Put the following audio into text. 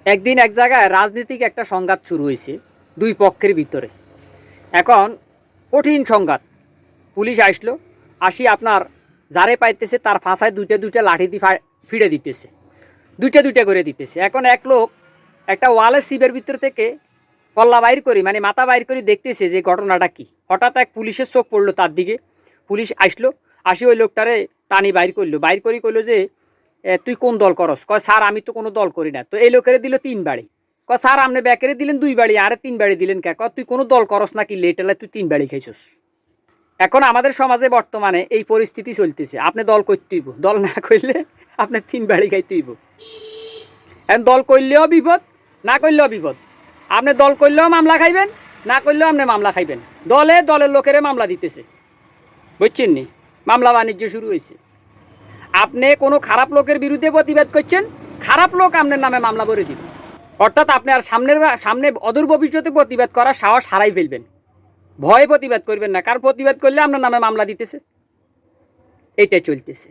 একদিন এক জায়গায় রাজনীতিক একটা সংঘাত শুরু হয়েছে দুই পক্ষের ভিতরে। এখন কঠিন সংঘাত। পুলিশ আসলো, আসি আপনার যারে পাইতেছে তার ফাঁসায় দুইটা দুইটা লাঠি দিয়ে ফিরে দিতেছে, দুইটা দুইটা করে দিতেছে। এখন এক লোক একটা ওয়ালের সিবের ভিতর থেকে কল্লা বাইর করি মানে মাথা বাইর করে দেখতেছে যে ঘটনাটা কি। হঠাৎ এক পুলিশের চোখ পড়লো তার দিকে। পুলিশ আসলো, আসি ওই লোকটারে টানি বাইর করলো, বাইর করি কইলো যে তুই কোন দল করস? কয় স্যার আমি তো কোনো দল করি না। তো এই লোকেরে দিল 3 বাড়ি। কয় স্যার আপনি ব্যাকেরে দিলেন 2 বাড়ি, আরে 3 বাড়ি দিলেন কে? কয় তুই কোনো দল করস না কি লেটেলা, তুই 3 বাড়ি খাইছস। এখন আমাদের সমাজে বর্তমানে এই পরিস্থিতি চলতেছে। আপনি দল করতেইব, দল না করলে আপনি 3 বাড়ি খাইতেইব। এখন দল করলেও বিপদ, না করলেও বিপদ। আপনি দল করলেও মামলা খাইবেন, না করলেও আপনি মামলা খাইবেন। দলে দলের লোকেরে মামলা দিতেছে, বুঝছেন নি? মামলা বাণিজ্য শুরু হয়েছে। আপনি কোনো খারাপ লোকের বিরুদ্ধে প্রতিবাদ করছেন, খারাপ লোক আপনার নামে মামলা করে দিবে। অর্থাৎ আপনি আর সামনে অদূর ভবিষ্যতে প্রতিবাদ করার সাহস হারাই ফেলবেন। ভয়ে প্রতিবাদ করবেন না, কারণ প্রতিবাদ করলে আপনার নামে মামলা দিতেছে। এইটাই চলতেছে।